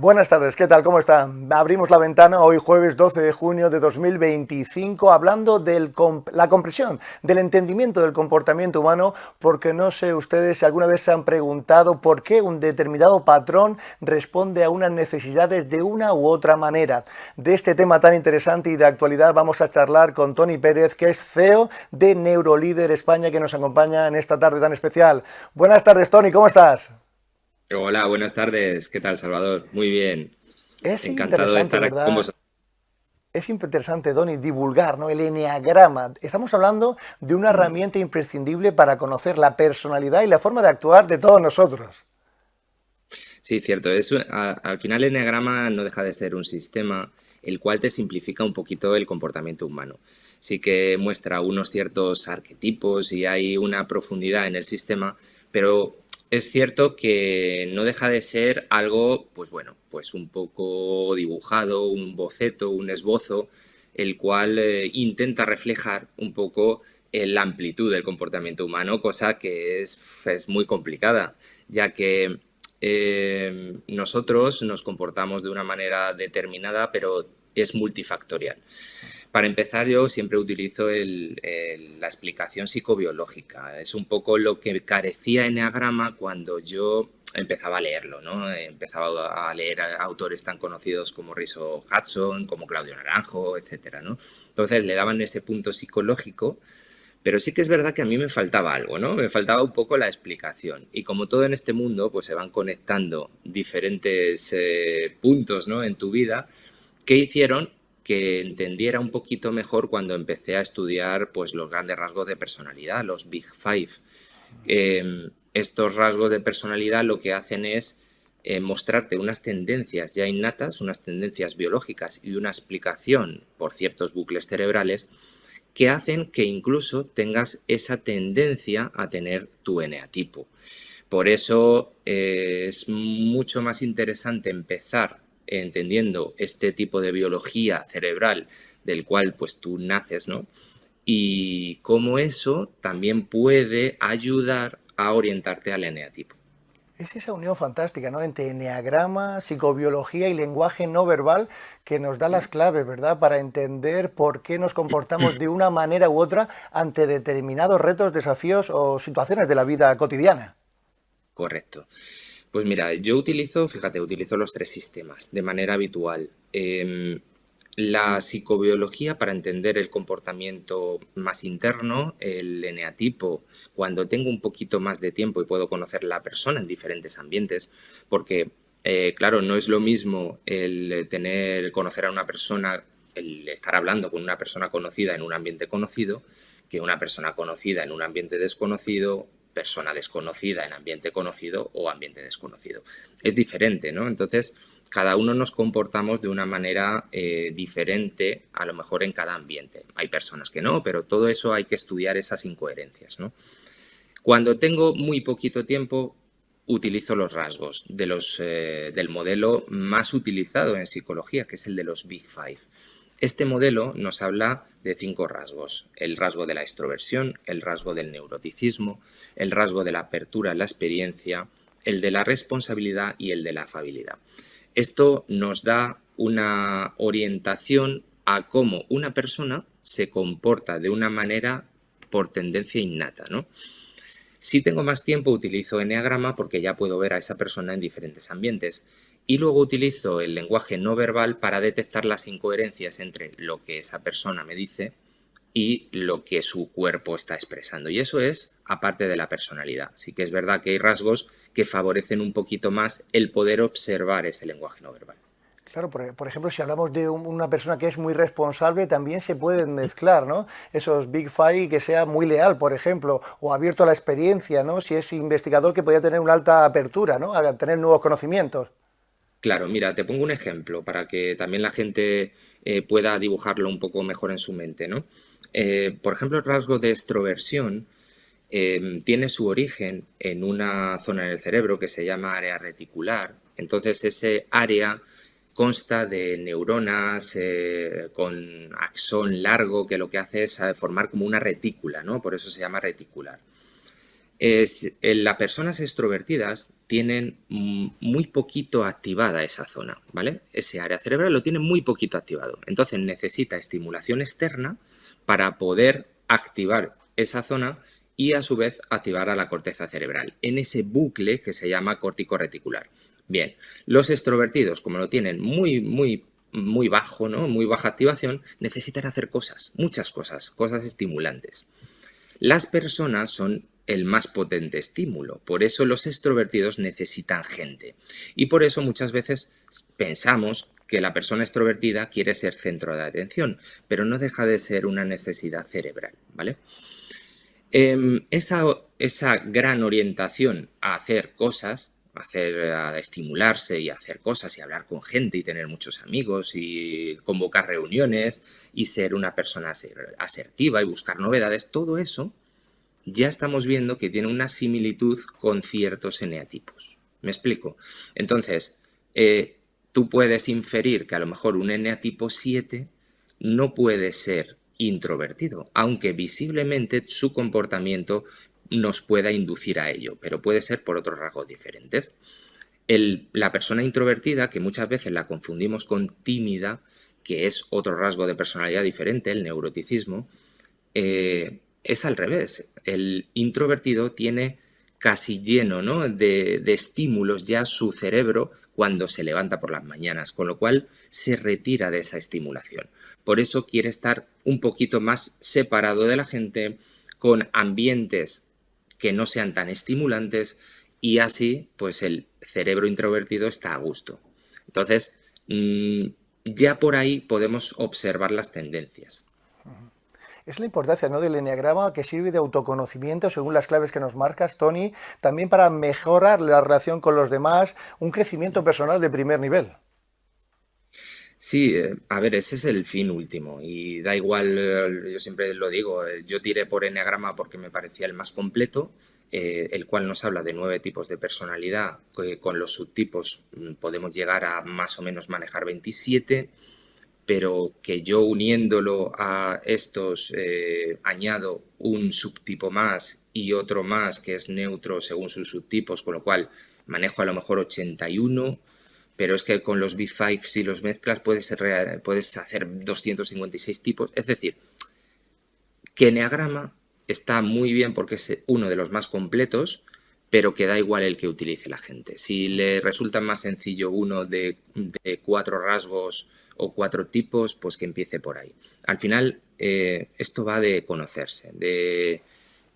Buenas tardes, ¿qué tal? ¿Cómo están? Abrimos la ventana hoy jueves 12 de junio de 2025 hablando de la comprensión, del entendimiento del comportamiento humano, porque no sé ustedes si alguna vez se han preguntado por qué un determinado patrón responde a unas necesidades de una u otra manera. De este tema tan interesante y de actualidad vamos a charlar con Toni Pérez, que es CEO de Neurolíder España, que nos acompaña en esta tarde tan especial. Buenas tardes, Toni, ¿cómo estás? Hola, buenas tardes. ¿Qué tal, Salvador? Muy bien. Es Encantado de interesante, estar aquí con ¿verdad? vosotros. Es interesante, Doni, divulgar, ¿no? El eneagrama. Estamos hablando de una Mm. herramienta imprescindible para conocer la personalidad y la forma de actuar de todos nosotros. Sí, cierto. Al final el eneagrama no deja de ser un sistema el cual te simplifica un poquito el comportamiento humano. Sí que muestra unos ciertos arquetipos y hay una profundidad en el sistema, pero es cierto que no deja de ser algo, pues bueno, pues un poco dibujado, un boceto, un esbozo, el cual intenta reflejar un poco la amplitud del comportamiento humano, cosa que es muy complicada, ya que nosotros nos comportamos de una manera determinada, pero es multifactorial. Para empezar, yo siempre utilizo la explicación psicobiológica. Es un poco lo que carecía Enneagrama cuando yo empezaba a leerlo, ¿no? Empezaba a leer a autores tan conocidos como Riso Hudson, como Claudio Naranjo, etcétera, ¿no? Entonces le daban ese punto psicológico, pero sí que es verdad que a mí me faltaba algo, ¿no? Me faltaba un poco la explicación. Y como todo en este mundo, pues se van conectando diferentes puntos, ¿no? En tu vida que hicieron que entendiera un poquito mejor cuando empecé a estudiar pues los grandes rasgos de personalidad, los Big Five. Estos rasgos de personalidad lo que hacen es mostrarte unas tendencias ya innatas, unas tendencias biológicas y una explicación por ciertos bucles cerebrales que hacen que incluso tengas esa tendencia a tener tu eneatipo. Por eso es mucho más interesante empezar entendiendo este tipo de biología cerebral del cual pues tú naces, ¿no? Y cómo eso también puede ayudar a orientarte al eneatipo. Es esa unión fantástica, ¿no? Entre eneagrama, psicobiología y lenguaje no verbal que nos da las claves, ¿verdad? Para entender por qué nos comportamos de una manera u otra ante determinados retos, desafíos o situaciones de la vida cotidiana. Correcto. Pues mira, yo utilizo, fíjate, utilizo los tres sistemas de manera habitual. La psicobiología para entender el comportamiento más interno, el eneatipo, cuando tengo un poquito más de tiempo y puedo conocer a la persona en diferentes ambientes, porque, claro, no es lo mismo el conocer a una persona, el estar hablando con una persona conocida en un ambiente conocido, que una persona conocida en un ambiente desconocido, persona desconocida en ambiente conocido o ambiente desconocido. Es diferente, ¿no? Entonces, cada uno nos comportamos de una manera diferente, a lo mejor en cada ambiente. Hay personas que no, pero todo eso hay que estudiar esas incoherencias, ¿no? Cuando tengo muy poquito tiempo, utilizo los rasgos del modelo más utilizado en psicología, que es el de los Big Five. Este modelo nos habla de 5 rasgos: el rasgo de la extroversión, el rasgo del neuroticismo, el rasgo de la apertura a la experiencia, el de la responsabilidad y el de la afabilidad. Esto nos da una orientación a cómo una persona se comporta de una manera por tendencia innata, ¿no? Si tengo más tiempo, utilizo Enneagrama porque ya puedo ver a esa persona en diferentes ambientes. Y luego utilizo el lenguaje no verbal para detectar las incoherencias entre lo que esa persona me dice y lo que su cuerpo está expresando. Y eso es aparte de la personalidad. Sí que es verdad que hay rasgos que favorecen un poquito más el poder observar ese lenguaje no verbal. Claro, por ejemplo, si hablamos de una persona que es muy responsable, también se pueden mezclar, ¿no? Esos Big Five que sea muy leal, por ejemplo, o abierto a la experiencia, ¿no? Si es investigador que podría tener una alta apertura, ¿no? A tener nuevos conocimientos. Claro, mira, te pongo un ejemplo para que también la gente pueda dibujarlo un poco mejor en su mente, ¿no? Por ejemplo, el rasgo de extroversión tiene su origen en una zona del cerebro que se llama área reticular. Entonces, ese área consta de neuronas con axón largo que lo que hace es formar como una retícula, ¿no? Por eso se llama reticular. Las personas extrovertidas tienen muy poquito activada esa zona, ¿vale? Ese área cerebral lo tienen muy poquito activado. Entonces necesita estimulación externa para poder activar esa zona y a su vez activar a la corteza cerebral en ese bucle que se llama córtico reticular. Bien, los extrovertidos, como lo tienen muy bajo, ¿no? Muy baja activación, necesitan hacer cosas, muchas cosas, cosas estimulantes. Las personas son el más potente estímulo, por eso los extrovertidos necesitan gente. Y por eso muchas veces pensamos que la persona extrovertida quiere ser centro de atención, pero no deja de ser una necesidad cerebral, ¿vale? Esa gran orientación a hacer cosas, a estimularse y a hacer cosas y hablar con gente y tener muchos amigos y convocar reuniones y ser una persona asertiva y buscar novedades, todo eso ya estamos viendo que tiene una similitud con ciertos eneatipos. ¿Me explico? Entonces, tú puedes inferir que a lo mejor un eneatipo 7 no puede ser introvertido, aunque visiblemente su comportamiento nos pueda inducir a ello, pero puede ser por otros rasgos diferentes. La persona introvertida, que muchas veces la confundimos con tímida, que es otro rasgo de personalidad diferente, el neuroticismo, es al revés. El introvertido tiene casi lleno, ¿no?, de estímulos ya su cerebro cuando se levanta por las mañanas, con lo cual se retira de esa estimulación. Por eso quiere estar un poquito más separado de la gente, con ambientes que no sean tan estimulantes y así pues el cerebro introvertido está a gusto. Entonces, ya por ahí podemos observar las tendencias. Es la importancia, ¿no?, del eneagrama, que sirve de autoconocimiento según las claves que nos marcas, Tony, también para mejorar la relación con los demás, un crecimiento personal de primer nivel. Sí, a ver, ese es el fin último y da igual, yo siempre lo digo, yo tiré por eneagrama porque me parecía el más completo, el cual nos habla de 9 tipos de personalidad, que con los subtipos podemos llegar a más o menos manejar 27, pero que yo uniéndolo a estos añado un subtipo más y otro más que es neutro según sus subtipos, con lo cual manejo a lo mejor 81, pero es que con los B5 si los mezclas puedes hacer 256 tipos, es decir, que Enneagrama está muy bien porque es uno de los más completos, pero que da igual el que utilice la gente. Si le resulta más sencillo uno de 4 rasgos o 4 tipos, pues que empiece por ahí. Al final, esto va de conocerse, de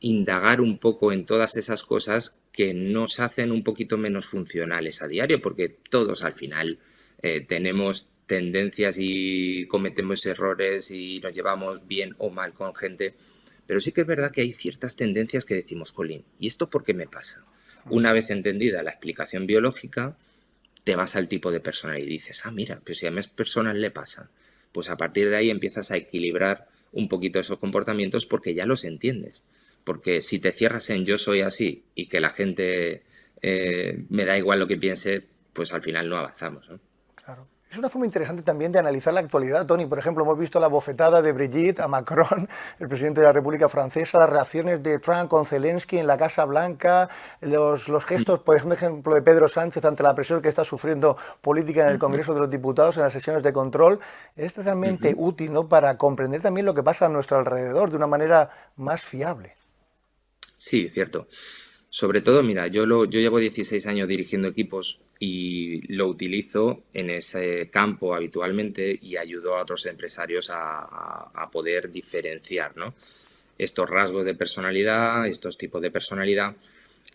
indagar un poco en todas esas cosas que nos hacen un poquito menos funcionales a diario, porque todos al final tenemos tendencias y cometemos errores y nos llevamos bien o mal con gente, pero sí que es verdad que hay ciertas tendencias que decimos, jolín, ¿y esto por qué me pasa? Una vez entendida la explicación biológica, te vas al tipo de persona y dices, ah, mira, pero si a más personas le pasan, pues a partir de ahí empiezas a equilibrar un poquito esos comportamientos porque ya los entiendes. Porque si te cierras en yo soy así y que la gente me da igual lo que piense, pues al final no avanzamos, ¿no? Claro. Es una forma interesante también de analizar la actualidad, Tony. Por ejemplo, hemos visto la bofetada de Brigitte a Macron, el presidente de la República Francesa, las reacciones de Trump con Zelensky en la Casa Blanca, los gestos, por ejemplo, de Pedro Sánchez ante la presión que está sufriendo política en el Congreso de los Diputados, en las sesiones de control. Es realmente útil, ¿no?, para comprender también lo que pasa a nuestro alrededor de una manera más fiable. Sí, cierto. Sobre todo, mira, yo llevo 16 años dirigiendo equipos y lo utilizo en ese campo habitualmente y ayudo a otros empresarios a poder diferenciar, ¿no?, estos rasgos de personalidad, estos tipos de personalidad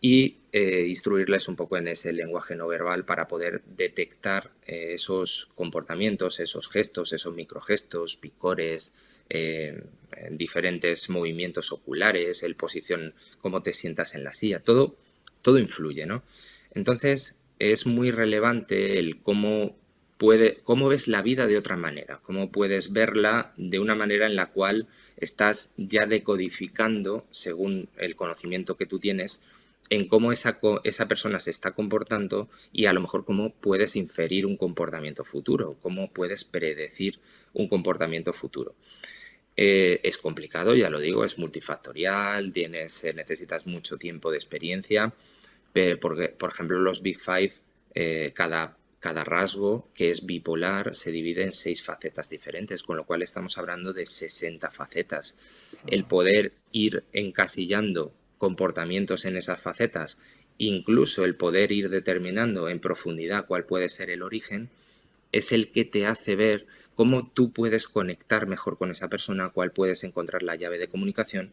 y instruirles un poco en ese lenguaje no verbal para poder detectar esos comportamientos, esos gestos, esos microgestos, picores, diferentes movimientos oculares, el posición, cómo te sientas en la silla, todo influye, ¿no? Entonces es muy relevante el cómo ves la vida de otra manera, cómo puedes verla de una manera en la cual estás ya decodificando, según el conocimiento que tú tienes, en cómo esa persona se está comportando y a lo mejor cómo puedes inferir un comportamiento futuro, cómo puedes predecir un comportamiento futuro. Es complicado, ya lo digo, es multifactorial, necesitas mucho tiempo de experiencia, porque, por ejemplo, los Big Five, cada rasgo que es bipolar se divide en 6 facetas diferentes, con lo cual estamos hablando de 60 facetas. El poder ir encasillando comportamientos en esas facetas, incluso el poder ir determinando en profundidad cuál puede ser el origen, es el que te hace ver cómo tú puedes conectar mejor con esa persona, cuál puedes encontrar la llave de comunicación.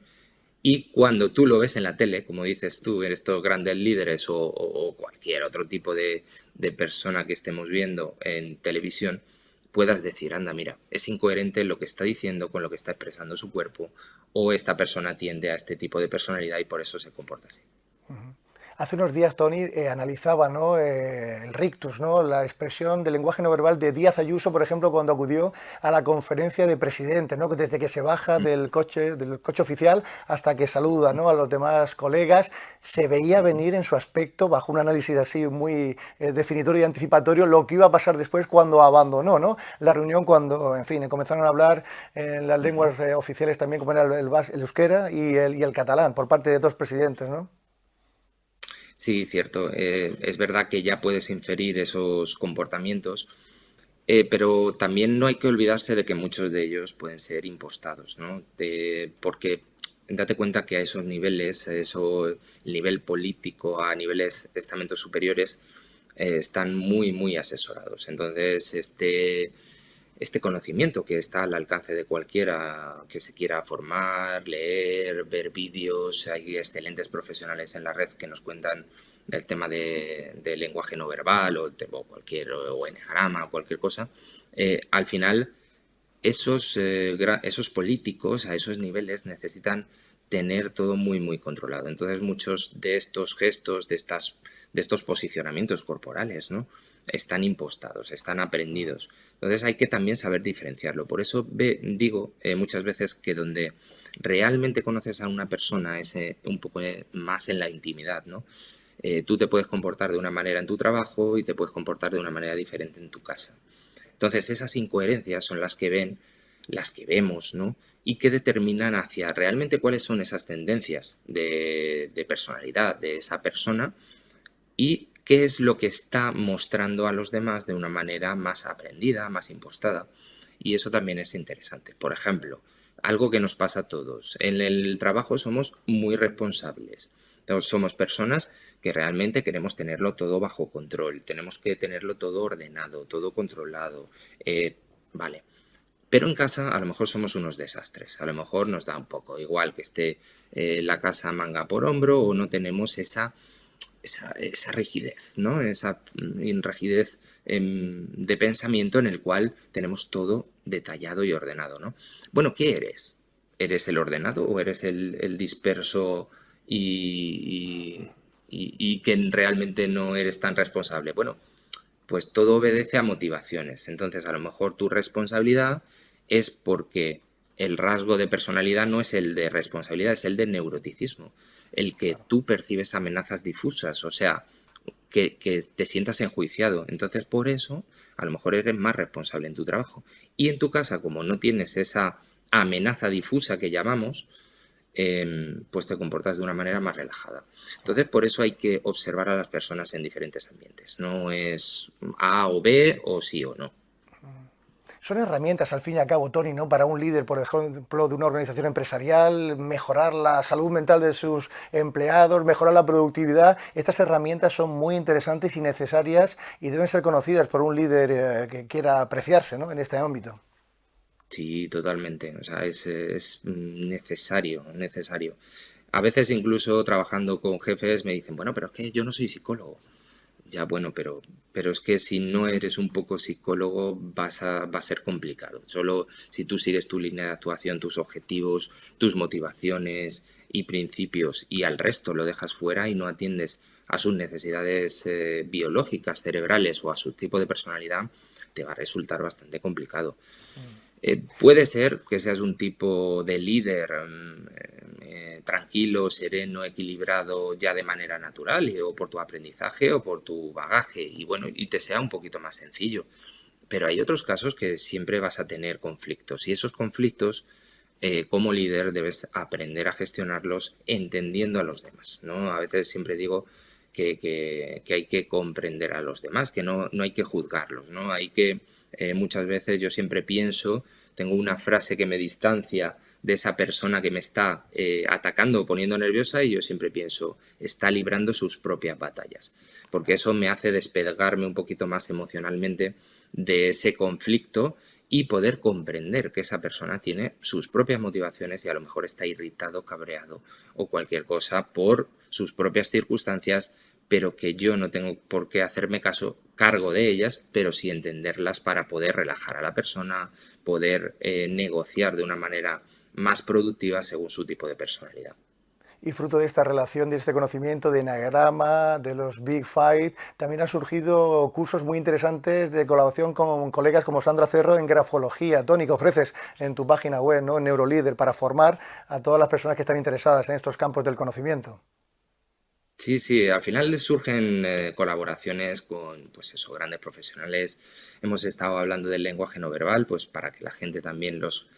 Y cuando tú lo ves en la tele, como dices tú, en estos grandes líderes o cualquier otro tipo de persona que estemos viendo en televisión, puedas decir, anda, mira, es incoherente lo que está diciendo con lo que está expresando su cuerpo, o esta persona tiende a este tipo de personalidad y por eso se comporta así. Hace unos días Tony analizaba, ¿no? El rictus, ¿no? La expresión del lenguaje no verbal de Díaz Ayuso, por ejemplo, cuando acudió a la conferencia de presidentes, ¿no? Desde que se baja del coche oficial hasta que saluda, ¿no? A los demás colegas, se veía venir en su aspecto, bajo un análisis así muy definitorio y anticipatorio, lo que iba a pasar después cuando abandonó, ¿no? La reunión, cuando, en fin, comenzaron a hablar en las lenguas oficiales también, como era el euskera y el catalán, por parte de dos presidentes, ¿no? Sí, cierto. Es verdad que ya puedes inferir esos comportamientos, pero también no hay que olvidarse de que muchos de ellos pueden ser impostados, ¿no? Porque date cuenta que a esos niveles, el nivel político, a niveles de estamentos superiores, están muy, muy asesorados. Entonces, este conocimiento que está al alcance de cualquiera que se quiera formar, leer, ver vídeos, hay excelentes profesionales en la red que nos cuentan del tema de lenguaje no verbal o cualquier o eneagrama o cualquier cosa. Al final, esos políticos a esos niveles necesitan tener todo muy, muy controlado. Entonces, muchos de estos gestos, de estos posicionamientos corporales, ¿no? Están impostados, están aprendidos. Entonces, hay que también saber diferenciarlo. Por eso digo muchas veces que donde realmente conoces a una persona es un poco más en la intimidad, ¿no? Tú te puedes comportar de una manera en tu trabajo y te puedes comportar de una manera diferente en tu casa. Entonces, esas incoherencias son las que vemos, ¿no? Y que determinan hacia realmente cuáles son esas tendencias de personalidad de esa persona y qué es lo que está mostrando a los demás de una manera más aprendida, más impostada. Y eso también es interesante. Por ejemplo, algo que nos pasa a todos. En el trabajo somos muy responsables. Entonces, somos personas que realmente queremos tenerlo todo bajo control, tenemos que tenerlo todo ordenado, todo controlado. Vale. Pero en casa a lo mejor somos unos desastres, a lo mejor nos da un poco igual que esté la casa manga por hombro o no tenemos esa rigidez, ¿no? Esa rigidez de pensamiento en el cual tenemos todo detallado y ordenado, ¿no? Bueno, ¿qué eres? ¿Eres el ordenado o eres el disperso y que realmente no eres tan responsable? Bueno, pues todo obedece a motivaciones. Entonces, a lo mejor tu responsabilidad es porque el rasgo de personalidad no es el de responsabilidad, es el de neuroticismo, el que tú percibes amenazas difusas, o sea, que te sientas enjuiciado. Entonces, por eso, a lo mejor eres más responsable en tu trabajo. Y en tu casa, como no tienes esa amenaza difusa que llamamos, pues te comportas de una manera más relajada. Entonces, por eso hay que observar a las personas en diferentes ambientes. No es A o B o sí o no. Son herramientas, al fin y al cabo, Tony, ¿no? Para un líder, por ejemplo, de una organización empresarial, mejorar la salud mental de sus empleados, mejorar la productividad. Estas herramientas son muy interesantes y necesarias y deben ser conocidas por un líder que quiera apreciarse, ¿no? En este ámbito. Sí, totalmente. O sea, es necesario, necesario. A veces incluso trabajando con jefes me dicen, bueno, pero es que yo no soy psicólogo. Ya, bueno, pero es que si no eres un poco psicólogo va a ser complicado. Solo si tú sigues tu línea de actuación, tus objetivos, tus motivaciones y principios y al resto lo dejas fuera y no atiendes a sus necesidades biológicas, cerebrales o a su tipo de personalidad, te va a resultar bastante complicado. Puede ser que seas un tipo de líder tranquilo, sereno, equilibrado ya de manera natural o por tu aprendizaje o por tu bagaje y bueno, y te sea un poquito más sencillo. Pero hay otros casos que siempre vas a tener conflictos y esos conflictos como líder debes aprender a gestionarlos entendiendo a los demás, ¿no? A veces siempre digo que hay que comprender a los demás, que no hay que juzgarlos, ¿no? Hay que, muchas veces yo siempre pienso, tengo una frase que me distancia de esa persona que me está atacando o poniendo nerviosa, y yo siempre pienso, está librando sus propias batallas, porque eso me hace despegarme un poquito más emocionalmente de ese conflicto y poder comprender que esa persona tiene sus propias motivaciones y a lo mejor está irritado, cabreado o cualquier cosa por sus propias circunstancias, pero que yo no tengo por qué hacerme cargo de ellas, pero sí entenderlas para poder relajar a la persona, poder negociar de una manera más productiva según su tipo de personalidad. Y fruto de esta relación, de este conocimiento de enagrama, de los Big Five, también han surgido cursos muy interesantes de colaboración con colegas como Sandra Cerro en grafología. Tony, que ofreces en tu página web, ¿no?, Neurolíder, para formar a todas las personas que están interesadas en estos campos del conocimiento. Sí, sí, al final les surgen colaboraciones con, pues eso, grandes profesionales. Hemos estado hablando del lenguaje no verbal, pues para que la gente también los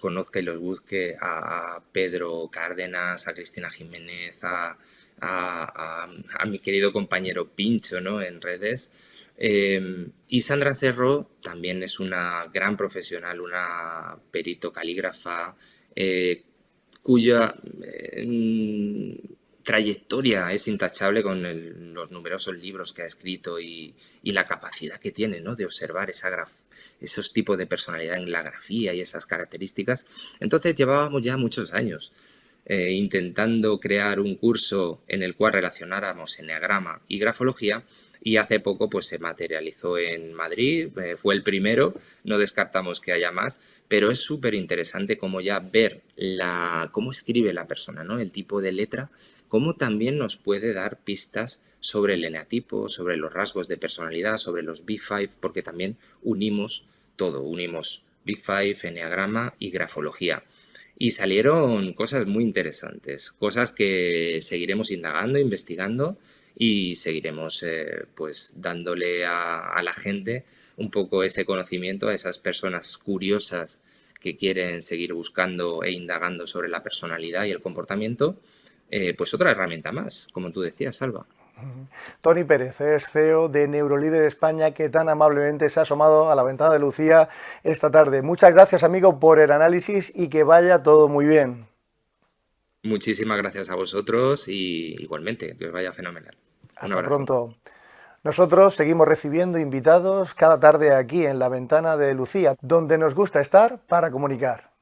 conozca y los busque a Pedro Cárdenas, a Cristina Jiménez, a mi querido compañero Pincho, ¿no?, en redes. Y Sandra Cerro también es una gran profesional, una perito calígrafa, cuya trayectoria es intachable con los numerosos libros que ha escrito y la capacidad que tiene, ¿no?, de observar esos tipos de personalidad en la grafía y esas características. Entonces llevábamos ya muchos años intentando crear un curso en el cual relacionáramos eneagrama y grafología, y hace poco pues se materializó en Madrid, fue el primero, no descartamos que haya más, pero es súper interesante como ya ver cómo escribe la persona, ¿no?, el tipo de letra, cómo también nos puede dar pistas sobre el eneatipo, sobre los rasgos de personalidad, sobre los Big Five, porque también unimos todo, unimos Big Five, eneagrama y grafología. Y salieron cosas muy interesantes, cosas que seguiremos indagando, investigando, y seguiremos pues dándole a la gente un poco ese conocimiento, a esas personas curiosas que quieren seguir buscando e indagando sobre la personalidad y el comportamiento, pues otra herramienta más, como tú decías, Salva. Tony Pérez es CEO de Neurolíder España, que tan amablemente se ha asomado a la ventana de Lucía esta tarde. Muchas gracias, amigo, por el análisis y que vaya todo muy bien. Muchísimas gracias a vosotros y igualmente, que os vaya fenomenal. Un Hasta abrazo. pronto. Nosotros seguimos recibiendo invitados cada tarde aquí en la ventana de Lucía, donde nos gusta estar para comunicar.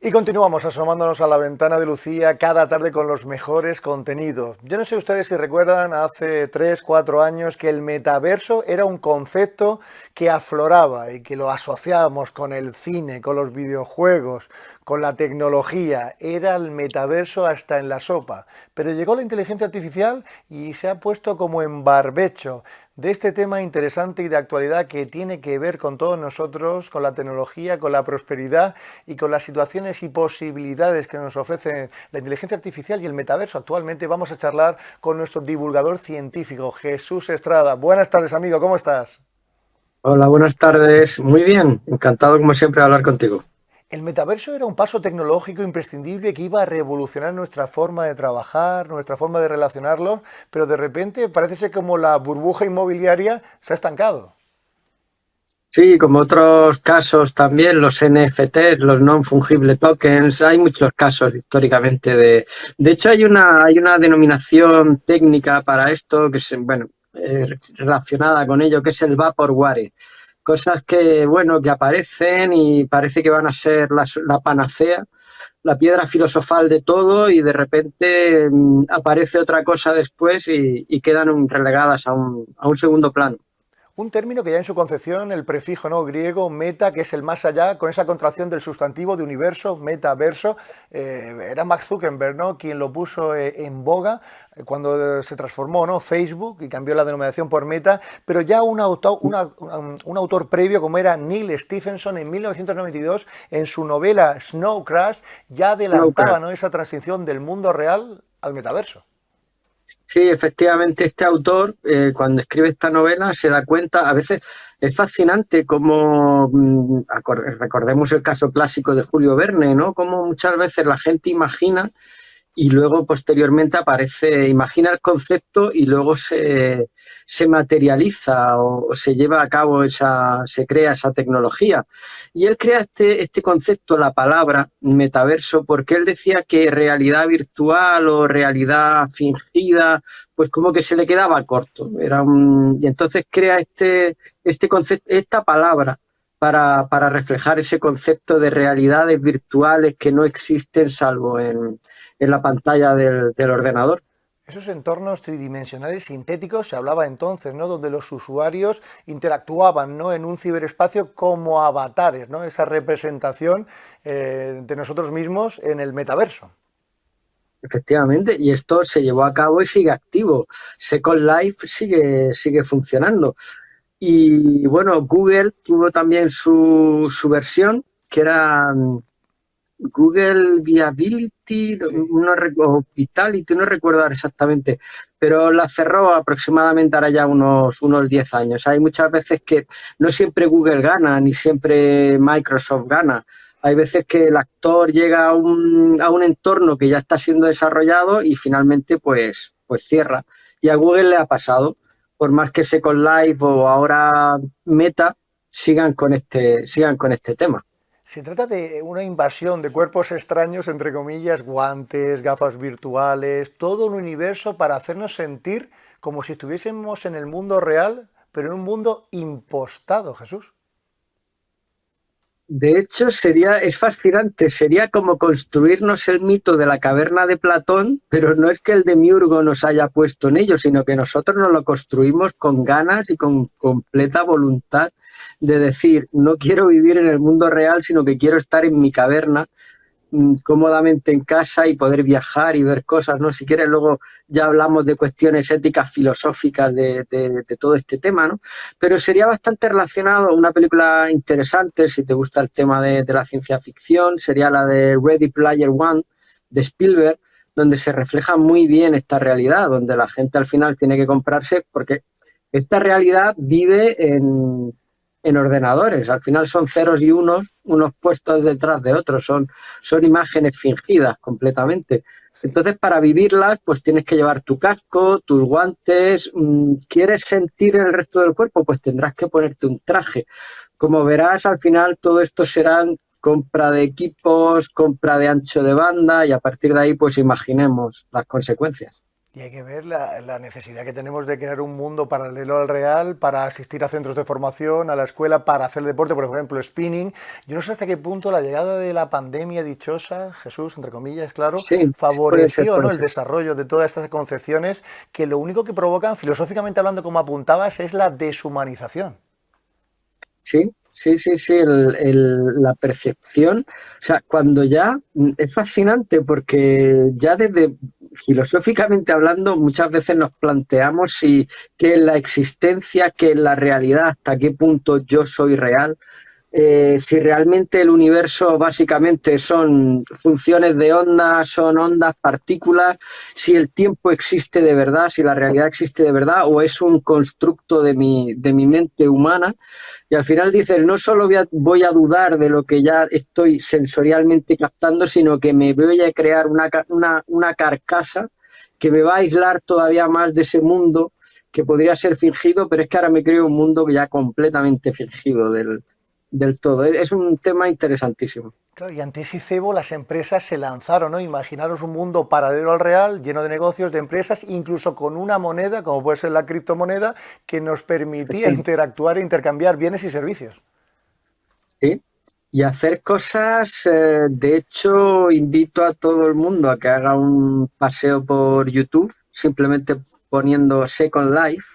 Y continuamos asomándonos a la ventana de Lucía cada tarde con los mejores contenidos. Yo no sé ustedes si recuerdan hace 3, 4 años que el metaverso era un concepto que afloraba y que lo asociábamos con el cine, con los videojuegos, con la tecnología. Era el metaverso hasta en la sopa. Pero llegó la inteligencia artificial y se ha puesto como en barbecho de este tema interesante y de actualidad que tiene que ver con todos nosotros, con la tecnología, con la prosperidad y con las situaciones y posibilidades que nos ofrecen la inteligencia artificial y el metaverso. Actualmente vamos a charlar con nuestro divulgador científico, Jesús Estrada. Buenas tardes, amigo, ¿cómo estás? Hola, buenas tardes. Muy bien, encantado como siempre de hablar contigo. El metaverso era un paso tecnológico imprescindible que iba a revolucionar nuestra forma de trabajar, nuestra forma de relacionarlos, pero de repente parece ser como la burbuja inmobiliaria se ha estancado. Sí, como otros casos también, los NFTs, los non-fungible tokens, hay muchos casos históricamente de hecho, hay una denominación técnica para esto que es, bueno, relacionada con ello, que es el vaporware. Cosas que, bueno, que aparecen y parece que van a ser la panacea, la piedra filosofal de todo, y de repente aparece otra cosa después y quedan relegadas a un segundo plano. Un término que ya en su concepción, el prefijo no griego meta, que es el más allá, con esa contracción del sustantivo de universo, metaverso, era Mark Zuckerberg, ¿no?, quien lo puso en boga cuando se transformó, ¿no?, Facebook, y cambió la denominación por Meta, pero ya un autor previo como era Neil Stephenson en 1992, en su novela Snow Crash, ya adelantaba, ¿no?, esa transición del mundo real al metaverso. Sí, efectivamente, este autor, cuando escribe esta novela, se da cuenta, a veces es fascinante como, recordemos el caso clásico de Julio Verne, ¿no? Como muchas veces la gente imagina y luego posteriormente aparece, imagina el concepto y luego se materializa o se lleva a cabo se crea esa tecnología. Y él crea este concepto, la palabra metaverso, porque él decía que realidad virtual o realidad fingida, pues como que se le quedaba corto. Y entonces crea este concepto, esta palabra para reflejar ese concepto de realidades virtuales que no existen salvo en la pantalla del ordenador. Esos entornos tridimensionales sintéticos se hablaba entonces, ¿no? Donde los usuarios interactuaban, ¿no? En un ciberespacio como avatares, ¿no? Esa representación de nosotros mismos en el metaverso. Efectivamente, y esto se llevó a cabo y sigue activo. Second Life sigue funcionando. Y bueno, Google tuvo también su versión, que era Google Viability, Sí. o Vitality, no recuerdo exactamente, pero la cerró aproximadamente ahora ya unos 10 años. Hay muchas veces que no siempre Google gana, ni siempre Microsoft gana. Hay veces que el actor llega a un entorno que ya está siendo desarrollado y finalmente pues cierra. Y a Google le ha pasado, por más que Second Life o ahora Meta sigan con este tema. Se trata de una invasión de cuerpos extraños, entre comillas, guantes, gafas virtuales, todo un universo para hacernos sentir como si estuviésemos en el mundo real, pero en un mundo impostado, Jesús. De hecho, es fascinante, sería como construirnos el mito de la caverna de Platón, pero no es que el demiurgo nos haya puesto en ello, sino que nosotros nos lo construimos con ganas y con completa voluntad de decir, no quiero vivir en el mundo real, sino que quiero estar en mi caverna cómodamente en casa y poder viajar y ver cosas, ¿no? Si quieres, luego ya hablamos de cuestiones éticas, filosóficas de todo este tema, ¿no? Pero sería bastante relacionado, una película interesante, si te gusta el tema de la ciencia ficción, sería la de Ready Player One, de Spielberg, donde se refleja muy bien esta realidad, donde la gente al final tiene que comprarse, porque esta realidad vive en ordenadores. Al final son ceros y unos puestos detrás de otros, son imágenes fingidas completamente. Entonces, para vivirlas, pues tienes que llevar tu casco, tus guantes. ¿Quieres sentir el resto del cuerpo? Pues tendrás que ponerte un traje. Como verás, al final todo esto serán compra de equipos, compra de ancho de banda y a partir de ahí, pues imaginemos las consecuencias. Y hay que ver la necesidad que tenemos de crear un mundo paralelo al real para asistir a centros de formación, a la escuela, para hacer deporte, por ejemplo, spinning. Yo no sé hasta qué punto la llegada de la pandemia dichosa, Jesús, entre comillas, claro, Sí, puede ser, favoreció, ¿no? puede El ser. desarrollo de todas estas concepciones que lo único que provocan, filosóficamente hablando, como apuntabas, es la deshumanización. Sí, sí, sí, sí, la percepción, o sea, cuando ya es fascinante porque ya desde filosóficamente hablando muchas veces nos planteamos si qué es la existencia, qué es la realidad, hasta qué punto yo soy real. Si realmente el universo básicamente son funciones de ondas, son ondas, partículas, si el tiempo existe de verdad, si la realidad existe de verdad o es un constructo de mi mente humana. Y al final dices, no solo voy a dudar de lo que ya estoy sensorialmente captando, sino que me voy a crear una carcasa que me va a aislar todavía más de ese mundo que podría ser fingido, pero es que ahora me creo un mundo ya completamente fingido del todo. Es un tema interesantísimo. Claro, y ante ese cebo las empresas se lanzaron, ¿no? Imaginaros un mundo paralelo al real, lleno de negocios, de empresas, incluso con una moneda, como puede ser la criptomoneda, que nos permitía interactuar e intercambiar bienes y servicios. ¿Sí? Y hacer cosas, de hecho, invito a todo el mundo a que haga un paseo por YouTube, simplemente poniendo Second Life,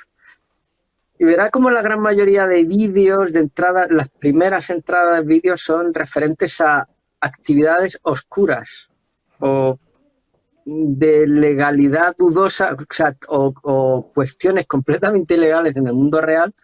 y verá como la gran mayoría de vídeos de entrada, las primeras entradas de vídeos son referentes a actividades oscuras o de legalidad dudosa, o sea, o cuestiones completamente ilegales en el mundo real,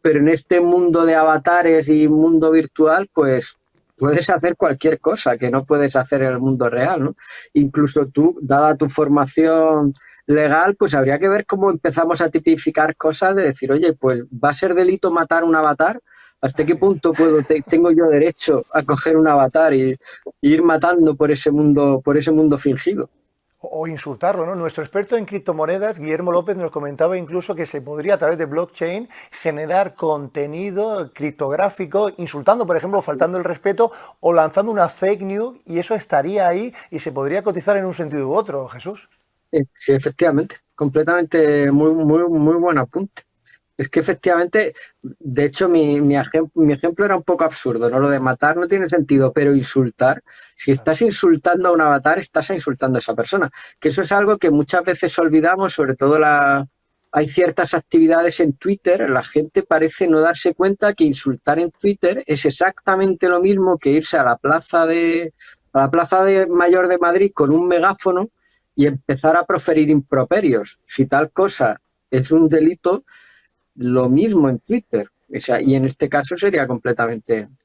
pero en este mundo de avatares y mundo virtual, pues puedes hacer cualquier cosa que no puedes hacer en el mundo real, ¿no? Incluso tú, dada tu formación legal, pues habría que ver cómo empezamos a tipificar cosas de decir, oye, pues va a ser delito matar un avatar. ¿Hasta qué punto tengo yo derecho a coger un avatar y ir matando por ese mundo fingido? O insultarlo, ¿no? Nuestro experto en criptomonedas, Guillermo López, nos comentaba incluso que se podría a través de blockchain generar contenido criptográfico, insultando, por ejemplo, faltando el respeto o lanzando una fake news, y eso estaría ahí y se podría cotizar en un sentido u otro, Jesús. Sí, efectivamente, completamente muy buen apunte. Es que efectivamente, de hecho, mi ejemplo era un poco absurdo, ¿no? Lo de matar no tiene sentido, pero insultar, si estás insultando a un avatar, estás insultando a esa persona. Que eso es algo que muchas veces olvidamos, sobre todo hay ciertas actividades en Twitter, la gente parece no darse cuenta que insultar en Twitter es exactamente lo mismo que irse a la plaza de Mayor de Madrid con un megáfono y empezar a proferir improperios. Si tal cosa es un delito, lo mismo en Twitter. O sea, y en este caso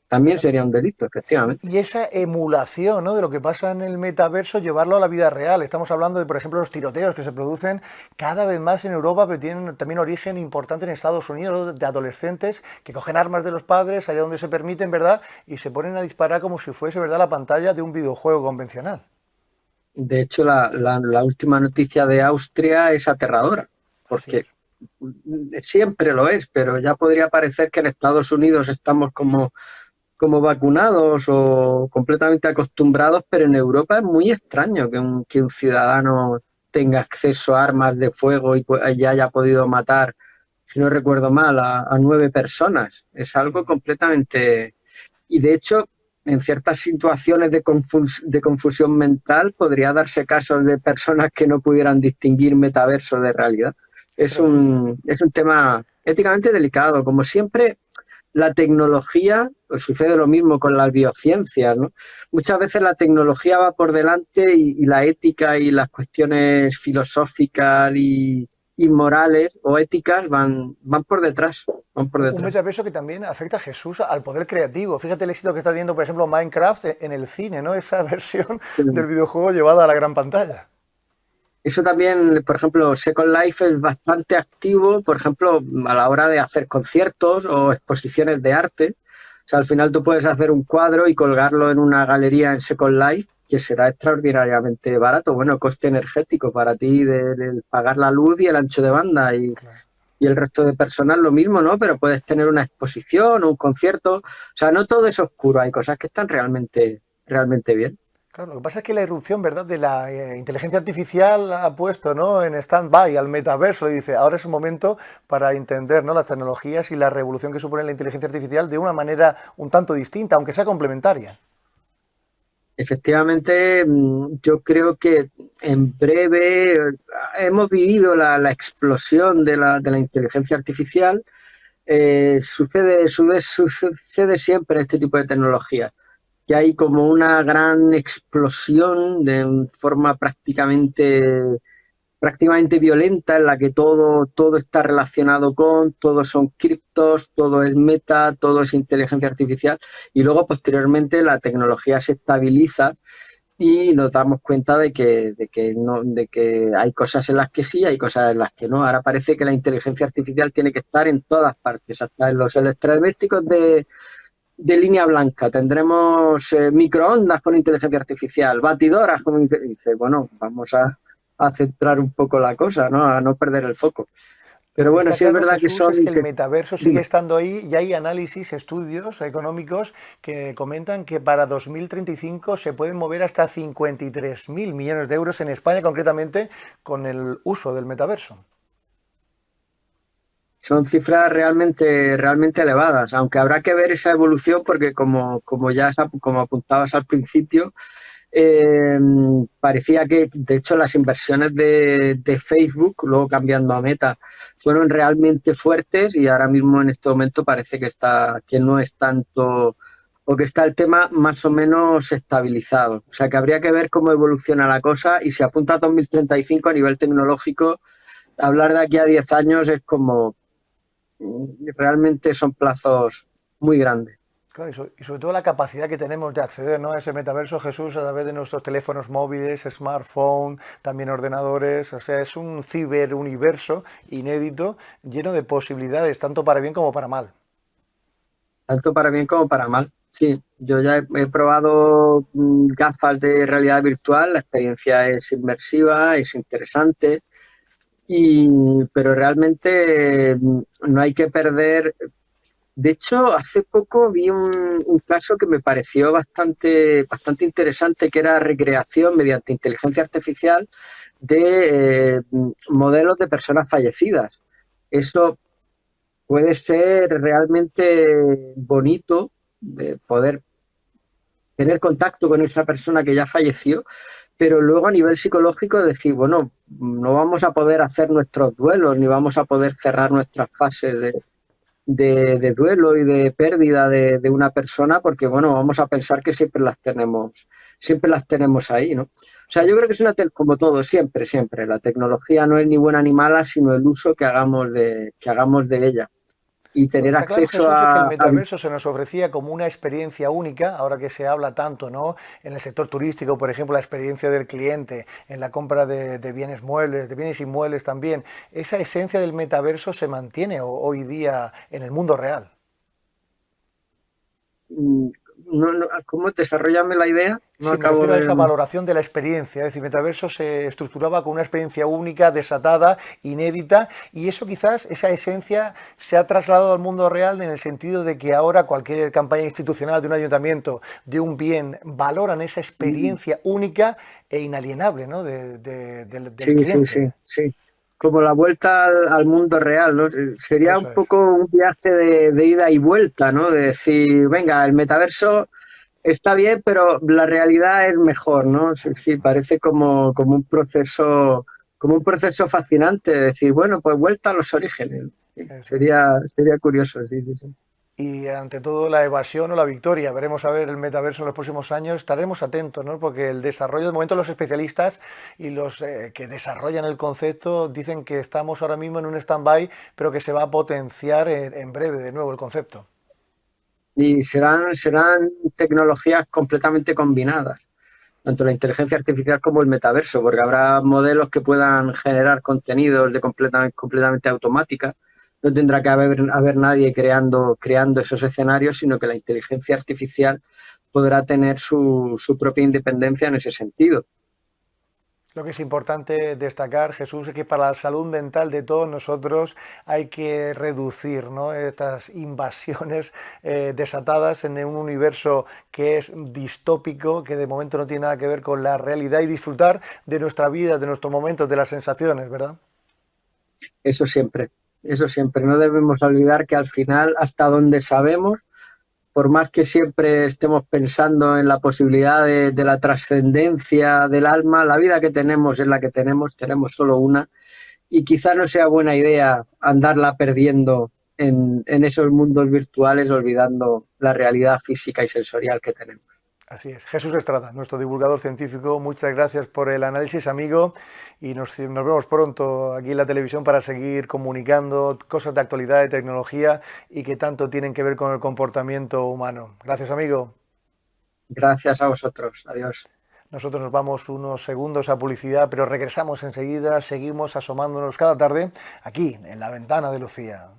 también sería un delito, efectivamente. Y esa emulación, ¿no?, de lo que pasa en el metaverso, llevarlo a la vida real. Estamos hablando de, por ejemplo, los tiroteos que se producen cada vez más en Europa, pero tienen también origen importante en Estados Unidos, de adolescentes que cogen armas de los padres, allá donde se permiten, ¿verdad?, y se ponen a disparar como si fuese, ¿verdad?, la pantalla de un videojuego convencional. De hecho, la última noticia de Austria es aterradora, porque siempre lo es, pero ya podría parecer que en Estados Unidos estamos como vacunados o completamente acostumbrados, pero en Europa es muy extraño que un ciudadano tenga acceso a armas de fuego y ya haya podido matar, si no recuerdo mal, a 9 personas. Es algo completamente... Y de hecho, en ciertas situaciones de confusión mental podría darse casos de personas que no pudieran distinguir metaverso de realidad. Es un tema éticamente delicado. Como siempre, la tecnología, pues sucede lo mismo con las biociencias, ¿no? Muchas veces la tecnología va por delante y la ética y las cuestiones filosóficas y morales o éticas van por detrás. Un metaverso que también afecta a Jesús al poder creativo. Fíjate el éxito que está teniendo, por ejemplo, Minecraft en el cine, ¿no? Esa versión del videojuego llevada a la gran pantalla. Eso también, por ejemplo, Second Life es bastante activo, por ejemplo, a la hora de hacer conciertos o exposiciones de arte. O sea, al final tú puedes hacer un cuadro y colgarlo en una galería en Second Life, que será extraordinariamente barato. Bueno, coste energético para ti de pagar la luz y el ancho de banda y el resto de personas lo mismo, ¿no? Pero puedes tener una exposición o un concierto. O sea, no todo es oscuro, hay cosas que están realmente bien. Claro, lo que pasa es que la irrupción, ¿verdad?, de la inteligencia artificial ha puesto, ¿no?, en stand-by al metaverso y dice, ahora es el momento para entender, ¿no?, las tecnologías y la revolución que supone la inteligencia artificial de una manera un tanto distinta, aunque sea complementaria. Efectivamente, yo creo que en breve hemos vivido la explosión de la inteligencia artificial. Sucede siempre este tipo de tecnologías, que hay como una gran explosión de forma prácticamente violenta en la que todo está relacionado todos son criptos, todo es meta, todo es inteligencia artificial y luego posteriormente la tecnología se estabiliza y nos damos cuenta de que hay cosas en las que sí, hay cosas en las que no. Ahora parece que la inteligencia artificial tiene que estar en todas partes, hasta en los electrodomésticos de línea blanca. Tendremos microondas con inteligencia artificial, batidoras con inteligencia. Bueno, vamos a centrar un poco la cosa, ¿no? A no perder el foco. Pero bueno, Está sí es claro, verdad que Jesús, es que el metaverso sigue estando ahí y hay análisis, estudios económicos que comentan que para 2035 se pueden mover hasta 53.000 millones de euros en España, concretamente, con el uso del metaverso. Son cifras realmente elevadas, aunque habrá que ver esa evolución porque como apuntabas al principio, parecía que, de hecho, las inversiones de Facebook, luego cambiando a Meta, fueron realmente fuertes y ahora mismo en este momento parece que no es tanto, o que está el tema más o menos estabilizado. O sea, que habría que ver cómo evoluciona la cosa y si apunta a 2035 a nivel tecnológico, hablar de aquí a 10 años es como, realmente son plazos muy grandes. Claro, y sobre todo la capacidad que tenemos de acceder, ¿no?, a ese metaverso, Jesús, a través de nuestros teléfonos móviles, smartphone, también ordenadores. O sea, es un ciberuniverso inédito, lleno de posibilidades, tanto para bien como para mal. Tanto para bien como para mal. Sí, yo ya he probado gafas de realidad virtual, la experiencia es inmersiva, es interesante, pero realmente no hay que perder. De hecho, hace poco vi un caso que me pareció bastante interesante, que era recreación mediante inteligencia artificial de modelos de personas fallecidas. Eso puede ser realmente bonito, de poder tener contacto con esa persona que ya falleció, pero luego a nivel psicológico decir, bueno, no vamos a poder hacer nuestros duelos, ni vamos a poder cerrar nuestras fases de duelo y de pérdida de una persona, porque bueno, vamos a pensar que siempre las tenemos ahí, ¿no? O sea, yo creo que es como todo, siempre, la tecnología no es ni buena ni mala, sino el uso que hagamos de ella. Y Lo que tener está claro, acceso Jesús, es que el a metaverso se nos ofrecía como una experiencia única, ahora que se habla tanto, ¿no?, en el sector turístico, por ejemplo, la experiencia del cliente, en la compra de bienes muebles, de bienes inmuebles también. Esa esencia del metaverso se mantiene hoy día en el mundo real. no, no, ¿cómo? Desarrollame la idea. No Sí, me acabo refiero a esa de... valoración de la experiencia, es decir, Metaverso se estructuraba con una experiencia única, desatada, inédita, y eso quizás, esa esencia, se ha trasladado al mundo real en el sentido de que ahora cualquier campaña institucional de un ayuntamiento, de un bien, valoran esa experiencia única e inalienable, ¿no?, del Sí, sí, sí, cliente. sí. Como la vuelta al mundo real, ¿no? Sería un Eso es. poco un viaje de ida y vuelta, ¿no? De decir, venga, el metaverso está bien, pero la realidad es mejor, ¿no? Sí, sí, parece como un proceso fascinante, de decir, bueno, pues vuelta a los orígenes. Sí, Eso es. sería curioso, sí, sí, sí. Y ante todo la evasión o la victoria. Veremos a ver el metaverso en los próximos años. Estaremos atentos, ¿no?, porque el desarrollo, de momento los especialistas y los que desarrollan el concepto dicen que estamos ahora mismo en un stand-by, pero que se va a potenciar en breve de nuevo el concepto. Y serán tecnologías completamente combinadas, tanto la inteligencia artificial como el metaverso, porque habrá modelos que puedan generar contenidos completamente automática. No tendrá que haber nadie creando esos escenarios, sino que la inteligencia artificial podrá tener su propia independencia en ese sentido. Lo que es importante destacar, Jesús, es que para la salud mental de todos nosotros hay que reducir, ¿no?, estas invasiones desatadas en un universo que es distópico, que de momento no tiene nada que ver con la realidad, y disfrutar de nuestra vida, de nuestros momentos, de las sensaciones, ¿verdad? Eso siempre, eso siempre. No debemos olvidar que al final, hasta donde sabemos, por más que siempre estemos pensando en la posibilidad de la trascendencia del alma, la vida que tenemos es la que tenemos solo una, y quizá no sea buena idea andarla perdiendo en esos mundos virtuales, olvidando la realidad física y sensorial que tenemos. Así es. Jesús Estrada, nuestro divulgador científico, muchas gracias por el análisis, amigo, y nos vemos pronto aquí en la televisión para seguir comunicando cosas de actualidad, de tecnología y que tanto tienen que ver con el comportamiento humano. Gracias, amigo. Gracias a vosotros. Adiós. Nosotros nos vamos unos segundos a publicidad, pero regresamos enseguida, seguimos asomándonos cada tarde aquí, en la ventana de Lucía.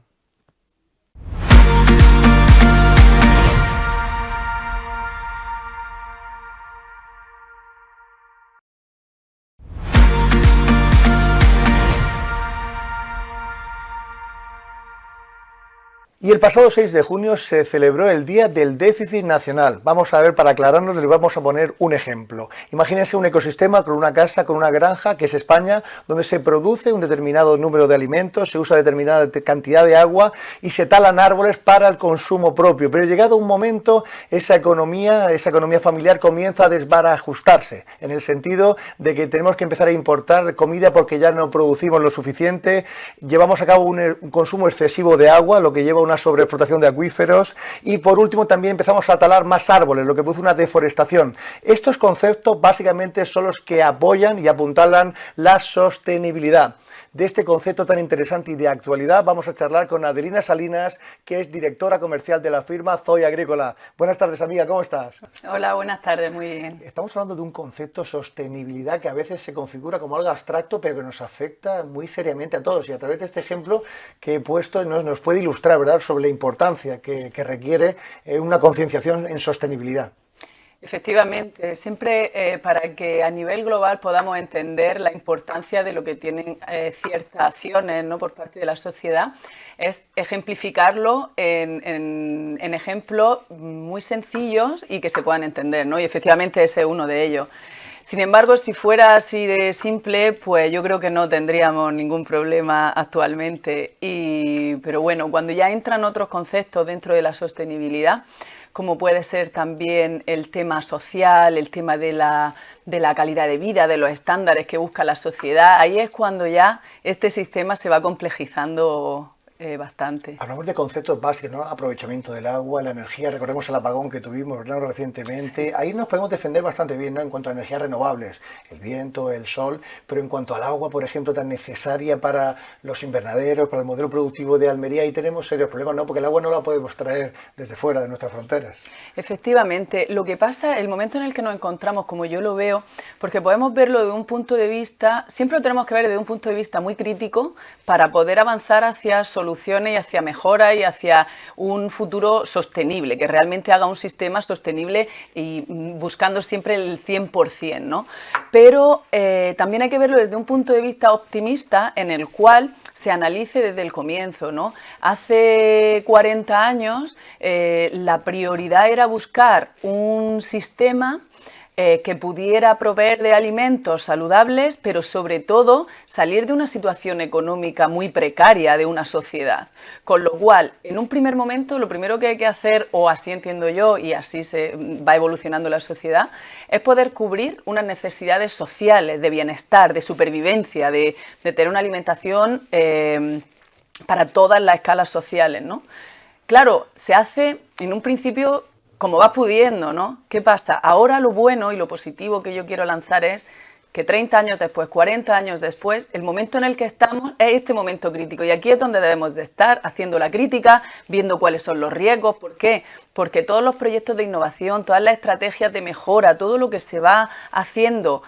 Y el pasado 6 de junio se celebró el Día del Déficit Nacional. Vamos a ver, para aclararnos, les vamos a poner un ejemplo. Imagínense un ecosistema con una casa, con una granja, que es España, donde se produce un determinado número de alimentos, se usa determinada cantidad de agua y se talan árboles para el consumo propio. Pero llegado un momento, esa economía familiar comienza a desbarajustarse, en el sentido de que tenemos que empezar a importar comida porque ya no producimos lo suficiente, llevamos a cabo un consumo excesivo de agua, lo que lleva a una sobreexplotación de acuíferos, y por último también empezamos a talar más árboles, lo que produce una deforestación. Estos conceptos básicamente son los que apoyan y apuntalan la sostenibilidad. de este concepto tan interesante y de actualidad, vamos a charlar con Adelina Salinas, que es directora comercial de la firma Zoe Agrícola. Buenas tardes, amiga, ¿cómo estás? Hola, buenas tardes, muy bien. Estamos hablando de un concepto sostenibilidad que a veces se configura como algo abstracto, pero que nos afecta muy seriamente a todos. Y a través de este ejemplo que he puesto nos puede ilustrar, ¿verdad?, sobre la importancia que requiere una concienciación en sostenibilidad. Efectivamente, siempre para que a nivel global podamos entender la importancia de lo que tienen ciertas acciones, ¿no?, por parte de la sociedad, es ejemplificarlo en ejemplos muy sencillos y que se puedan entender, ¿no? Y efectivamente ese es uno de ellos. Sin embargo, si fuera así de simple, pues yo creo que no tendríamos ningún problema actualmente. Pero bueno, cuando ya entran otros conceptos dentro de la sostenibilidad, como puede ser también el tema social, el tema de la calidad de vida, de los estándares que busca la sociedad, ahí es cuando ya este sistema se va complejizando bastante. Hablamos de conceptos básicos, ¿no? Aprovechamiento del agua, la energía, recordemos el apagón que tuvimos, ¿no?, recientemente. Sí. Ahí nos podemos defender bastante bien, ¿no?, en cuanto a energías renovables, el viento, el sol, pero en cuanto al agua, por ejemplo, tan necesaria para los invernaderos, para el modelo productivo de Almería, ahí tenemos serios problemas, ¿no?, porque el agua no la podemos traer desde fuera de nuestras fronteras. Efectivamente, lo que pasa, el momento en el que nos encontramos, como yo lo veo, porque podemos verlo desde un punto de vista, siempre lo tenemos que ver desde un punto de vista muy crítico para poder avanzar hacia soluciones y hacia mejora y hacia un futuro sostenible, que realmente haga un sistema sostenible y buscando siempre el 100%, ¿no? Pero también hay que verlo desde un punto de vista optimista en el cual se analice desde el comienzo, ¿no? Hace 40 años la prioridad era buscar un sistema que pudiera proveer de alimentos saludables, pero sobre todo salir de una situación económica muy precaria de una sociedad. Con lo cual, en un primer momento, lo primero que hay que hacer, o así entiendo yo, y así se va evolucionando la sociedad, es poder cubrir unas necesidades sociales, de bienestar, de supervivencia, de tener una alimentación para todas las escalas sociales, ¿no? Claro, se hace en un principio como vas pudiendo, ¿no? ¿Qué pasa? Ahora lo bueno y lo positivo que yo quiero lanzar es que 30 años después, 40 años después, el momento en el que estamos es este momento crítico. Y aquí es donde debemos de estar, haciendo la crítica, viendo cuáles son los riesgos. ¿Por qué? Porque todos los proyectos de innovación, todas las estrategias de mejora, todo lo que se va haciendo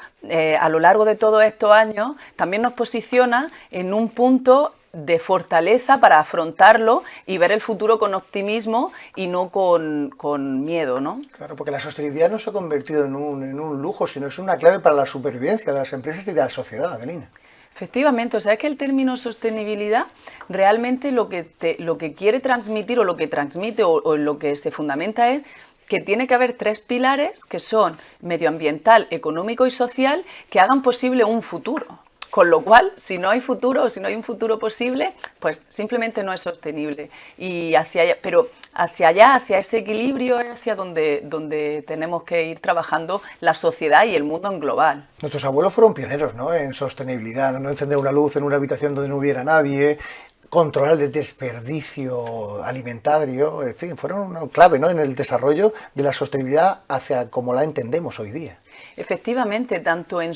a lo largo de todos estos años, también nos posiciona en un punto de fortaleza para afrontarlo y ver el futuro con optimismo y no con miedo, ¿no? Claro, porque la sostenibilidad no se ha convertido en un lujo, sino es una clave para la supervivencia de las empresas y de la sociedad, Adelina. Efectivamente, o sea, es que el término sostenibilidad realmente lo que quiere transmitir o lo que transmite o lo que se fundamenta es que tiene que haber tres pilares que son medioambiental, económico y social que hagan posible un futuro. Con lo cual, si no hay futuro o si no hay un futuro posible, pues simplemente no es sostenible. Y pero hacia allá, hacia ese equilibrio, es hacia donde tenemos que ir trabajando la sociedad y el mundo en global. Nuestros abuelos fueron pioneros, ¿no?, en sostenibilidad, no encender una luz en una habitación donde no hubiera nadie, controlar el desperdicio alimentario, en fin, fueron una clave, ¿no?, en el desarrollo de la sostenibilidad hacia como la entendemos hoy día. Efectivamente, tanto en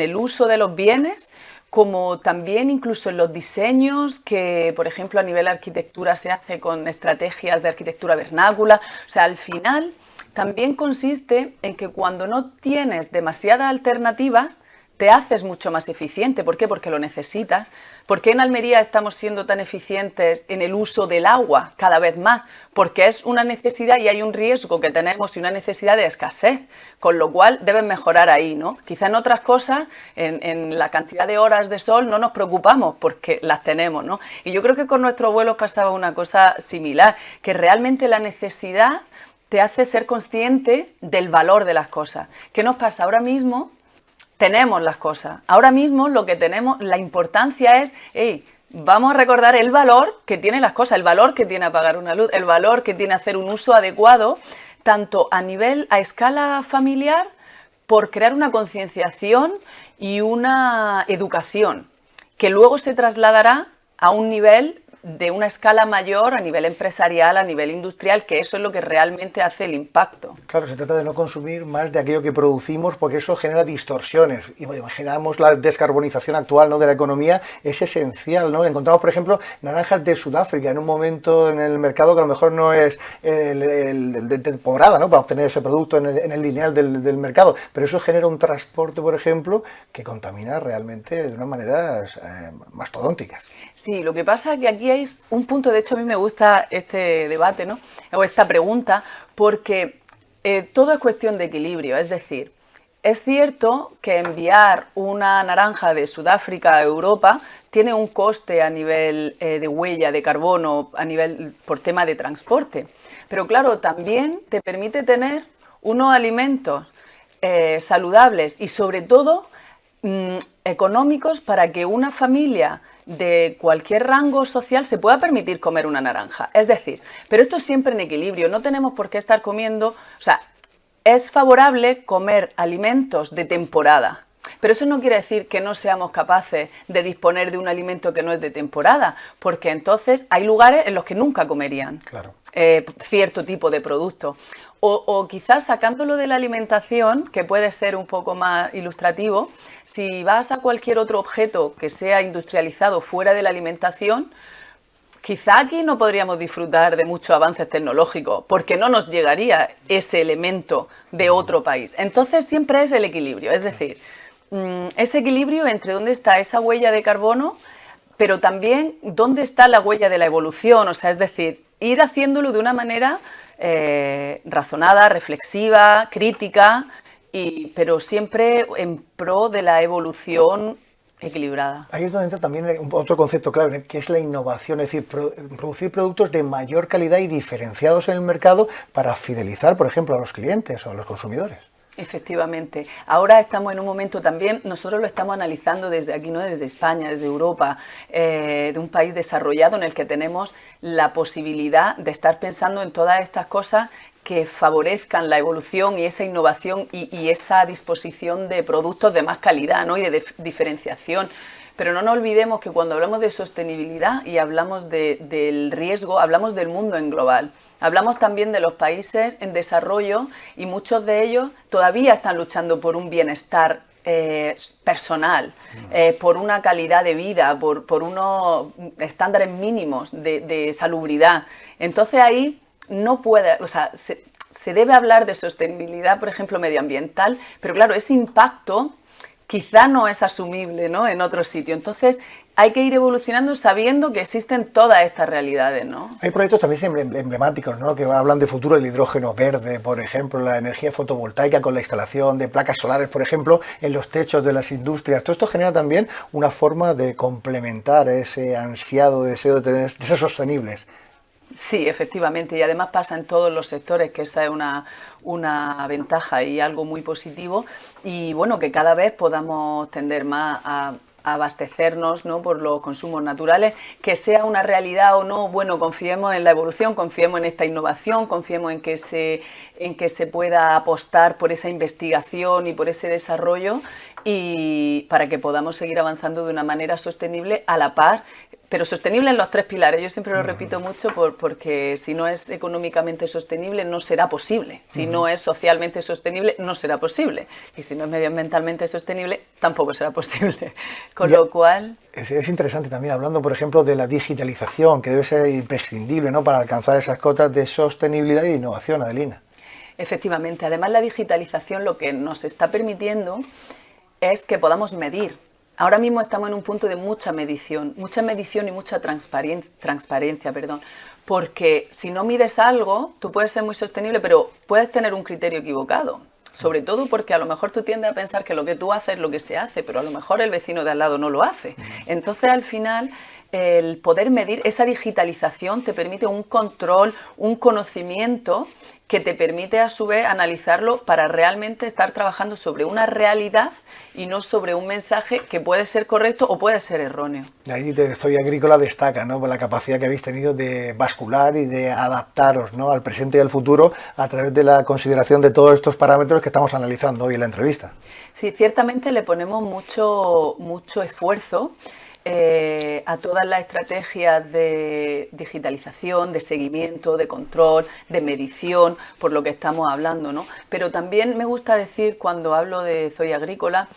el uso de los bienes, como también incluso en los diseños que, por ejemplo, a nivel de arquitectura se hace con estrategias de arquitectura vernácula. O sea, al final también consiste en que cuando no tienes demasiadas alternativas, te haces mucho más eficiente. ¿Por qué? Porque lo necesitas. ¿Por qué en Almería estamos siendo tan eficientes en el uso del agua cada vez más? Porque es una necesidad y hay un riesgo que tenemos y una necesidad de escasez, con lo cual deben mejorar ahí, ¿no? Quizá en otras cosas, en la cantidad de horas de sol no nos preocupamos porque las tenemos, ¿no? Y yo creo que con nuestros abuelos pasaba una cosa similar, que realmente la necesidad te hace ser consciente del valor de las cosas. ¿Qué nos pasa ahora mismo? Tenemos las cosas. Ahora mismo lo que tenemos, la importancia es, vamos a recordar el valor que tienen las cosas, el valor que tiene apagar una luz, el valor que tiene hacer un uso adecuado, tanto a escala familiar, por crear una concienciación y una educación, que luego se trasladará a un nivel de una escala mayor a nivel empresarial, a nivel industrial, que eso es lo que realmente hace el impacto. Claro, se trata de no consumir más de aquello que producimos porque eso genera distorsiones. Y imaginamos la descarbonización actual, ¿no?, de la economía, es esencial, ¿no? Encontramos, por ejemplo, naranjas de Sudáfrica en un momento en el mercado que a lo mejor no es el de temporada, ¿no?, para obtener ese producto en el lineal del mercado, pero eso genera un transporte, por ejemplo, que contamina realmente de unas maneras mastodónticas. Sí, lo que pasa es que aquí hay un punto, de hecho a mí me gusta este debate, ¿no?, o esta pregunta, porque todo es cuestión de equilibrio. Es decir, es cierto que enviar una naranja de Sudáfrica a Europa tiene un coste a nivel de huella de carbono, por tema de transporte, pero claro, también te permite tener unos alimentos saludables y sobre todo económicos para que una familia de cualquier rango social se pueda permitir comer una naranja. Es decir, pero esto siempre en equilibrio, no tenemos por qué estar comiendo, o sea, es favorable comer alimentos de temporada, pero eso no quiere decir que no seamos capaces de disponer de un alimento que no es de temporada, porque entonces hay lugares en los que nunca comerían. Claro. Cierto tipo de producto. O quizás sacándolo de la alimentación, que puede ser un poco más ilustrativo, si vas a cualquier otro objeto que sea industrializado fuera de la alimentación, quizá aquí no podríamos disfrutar de muchos avances tecnológicos, porque no nos llegaría ese elemento de otro país. Entonces siempre es el equilibrio, es decir, ese equilibrio entre dónde está esa huella de carbono, pero también dónde está la huella de la evolución, o sea, es decir, ir haciéndolo de una manera razonada, reflexiva, crítica, pero siempre en pro de la evolución equilibrada. Ahí es donde entra también otro concepto clave, que es la innovación, es decir, producir productos de mayor calidad y diferenciados en el mercado para fidelizar, por ejemplo, a los clientes o a los consumidores. Efectivamente. Ahora estamos en un momento también, nosotros lo estamos analizando desde aquí, no desde España, desde Europa, de un país desarrollado en el que tenemos la posibilidad de estar pensando en todas estas cosas que favorezcan la evolución y esa innovación y esa disposición de productos de más calidad, ¿no?, y de diferenciación. Pero no nos olvidemos que cuando hablamos de sostenibilidad y hablamos del riesgo, hablamos del mundo en global. Hablamos también de los países en desarrollo y muchos de ellos todavía están luchando por un bienestar personal, por una calidad de vida, por unos estándares mínimos de salubridad. Entonces ahí no puede, o sea, se debe hablar de sostenibilidad, por ejemplo, medioambiental, pero claro, ese impacto quizá no es asumible, ¿no?, en otro sitio. Entonces hay que ir evolucionando sabiendo que existen todas estas realidades, ¿no? Hay proyectos también emblemáticos, ¿no?, que hablan de futuro, el hidrógeno verde, por ejemplo, la energía fotovoltaica con la instalación de placas solares, por ejemplo, en los techos de las industrias. Todo esto genera también una forma de complementar ese ansiado deseo de ser sostenibles. Sí, efectivamente, y además pasa en todos los sectores, que esa es una ventaja y algo muy positivo, y bueno, que cada vez podamos tender más a abastecernos, ¿no?, por los consumos naturales, que sea una realidad o no, bueno, confiemos en la evolución, confiemos en esta innovación, confiemos en que se pueda apostar por esa investigación y por ese desarrollo, y para que podamos seguir avanzando de una manera sostenible a la par, pero sostenible en los tres pilares. Yo siempre lo repito mucho porque si no es económicamente sostenible no será posible, si no es socialmente sostenible no será posible, y si no es medioambientalmente sostenible tampoco será posible, con lo cual... Es interesante también, hablando por ejemplo de la digitalización, que debe ser imprescindible, ¿no?, para alcanzar esas cotas de sostenibilidad y innovación, Adelina. Efectivamente, además la digitalización lo que nos está permitiendo es que podamos medir. Ahora mismo estamos en un punto de mucha medición y mucha transparencia, porque si no mides algo, tú puedes ser muy sostenible, pero puedes tener un criterio equivocado. Sobre todo porque a lo mejor tú tiendes a pensar que lo que tú haces es lo que se hace, pero a lo mejor el vecino de al lado no lo hace. Entonces, al final, el poder medir esa digitalización te permite un control, un conocimiento que te permite a su vez analizarlo para realmente estar trabajando sobre una realidad y no sobre un mensaje que puede ser correcto o puede ser erróneo. Ahí Zoe Agrícola destaca, ¿no?, por la capacidad que habéis tenido de bascular y de adaptaros, ¿no?, al presente y al futuro a través de la consideración de todos estos parámetros que estamos analizando hoy en la entrevista. Sí, ciertamente le ponemos mucho esfuerzo. a todas las estrategias de digitalización, de seguimiento, de control, de medición, por lo que estamos hablando, ¿no? Pero también me gusta decir, cuando hablo de Zoya Agrícola,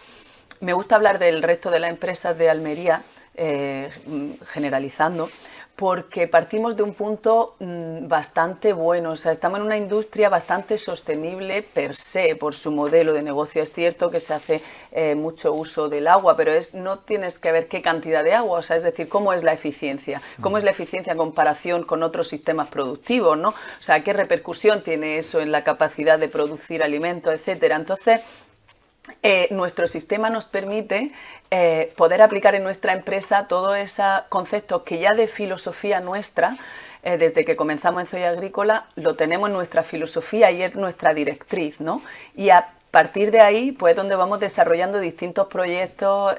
me gusta hablar del resto de las empresas de Almería, generalizando, porque partimos de un punto bastante bueno. O sea, estamos en una industria bastante sostenible per se, por su modelo de negocio. Es cierto que se hace mucho uso del agua, pero no tienes que ver qué cantidad de agua, o sea, es decir, cómo es la eficiencia. Cómo es la eficiencia en comparación con otros sistemas productivos, ¿no? O sea, qué repercusión tiene eso en la capacidad de producir alimentos, etcétera. Entonces, nuestro sistema nos permite poder aplicar en nuestra empresa todos esos conceptos que ya de filosofía nuestra, desde que comenzamos en Zoya Agrícola, lo tenemos en nuestra filosofía y es nuestra directriz, ¿no? Y a partir de ahí, pues, donde vamos desarrollando distintos proyectos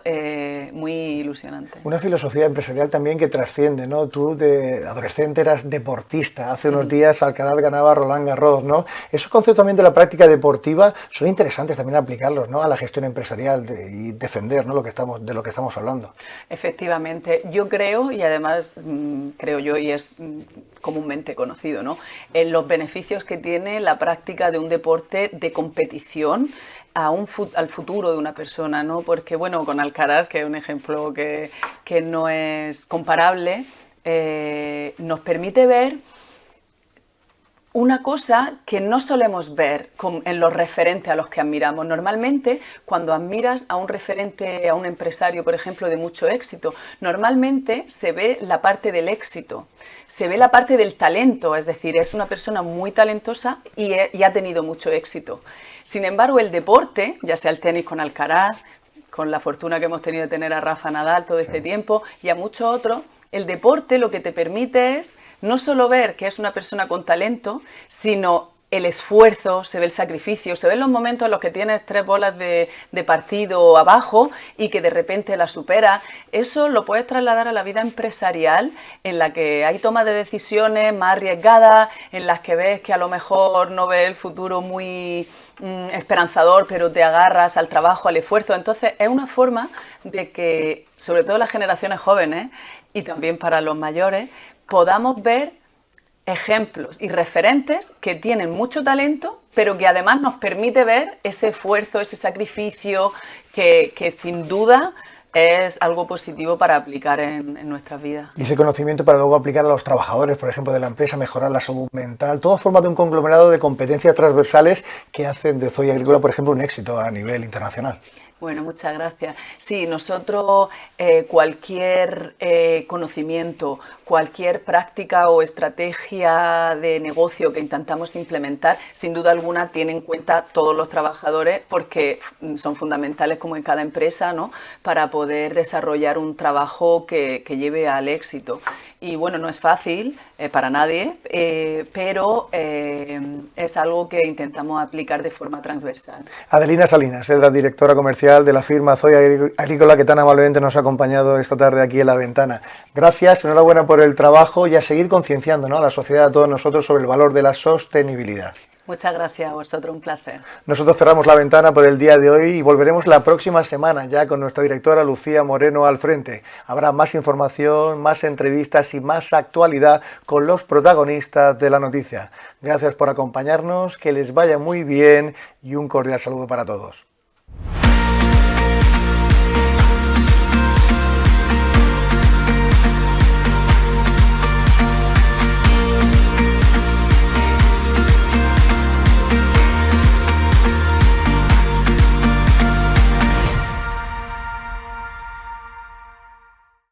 muy ilusionantes. Una filosofía empresarial también que trasciende, ¿no? Tú de adolescente eras deportista, hace unos días Alcaraz ganaba Roland Garros, ¿no? Esos conceptos también de la práctica deportiva son interesantes también aplicarlos, ¿no? A la gestión empresarial y defender, ¿no? De lo que estamos hablando. Efectivamente, yo creo, y además creo yo, y es comúnmente conocido, ¿no? En los beneficios que tiene la práctica de un deporte de competición al futuro de una persona, ¿no? Porque, bueno, con Alcaraz, que es un ejemplo que no es comparable, nos permite ver una cosa que no solemos ver en los referentes a los que admiramos. Normalmente, cuando admiras a un referente, a un empresario, por ejemplo, de mucho éxito, normalmente se ve la parte del éxito, se ve la parte del talento, es decir, es una persona muy talentosa y ha tenido mucho éxito. Sin embargo, el deporte, ya sea el tenis con Alcaraz, con la fortuna que hemos tenido de tener a Rafa Nadal todo este tiempo y a muchos otros, el deporte lo que te permite es no solo ver que es una persona con talento, sino el esfuerzo, se ve el sacrificio, se ven los momentos en los que tienes 3 bolas de partido abajo y que de repente la superas. Eso lo puedes trasladar a la vida empresarial, en la que hay tomas de decisiones más arriesgadas, en las que ves que a lo mejor no ves el futuro muy esperanzador, pero te agarras al trabajo, al esfuerzo. Entonces es una forma de que, sobre todo las generaciones jóvenes y también para los mayores, podamos ver ejemplos y referentes que tienen mucho talento, pero que además nos permite ver ese esfuerzo, ese sacrificio, que sin duda es algo positivo para aplicar en nuestras vidas. Y ese conocimiento para luego aplicar a los trabajadores, por ejemplo, de la empresa, mejorar la salud mental, todo forma de un conglomerado de competencias transversales que hacen de Zoya Agrícola, por ejemplo, un éxito a nivel internacional. Bueno, muchas gracias. Sí, nosotros cualquier conocimiento, cualquier práctica o estrategia de negocio que intentamos implementar, sin duda alguna tiene en cuenta todos los trabajadores porque son fundamentales, como en cada empresa, ¿no?, para poder desarrollar un trabajo que lleve al éxito. Y bueno, no es fácil para nadie, pero es algo que intentamos aplicar de forma transversal. Adelina Salinas es la directora comercial de la firma Zoya Agrícola, que tan amablemente nos ha acompañado esta tarde aquí en La Ventana. Gracias, enhorabuena por el trabajo y a seguir concienciando, ¿no?, a la sociedad, a todos nosotros, sobre el valor de la sostenibilidad. Muchas gracias a vosotros, un placer. Nosotros cerramos La Ventana por el día de hoy y volveremos la próxima semana ya con nuestra directora Lucía Moreno al frente. Habrá más información, más entrevistas y más actualidad con los protagonistas de la noticia. Gracias por acompañarnos, que les vaya muy bien y un cordial saludo para todos.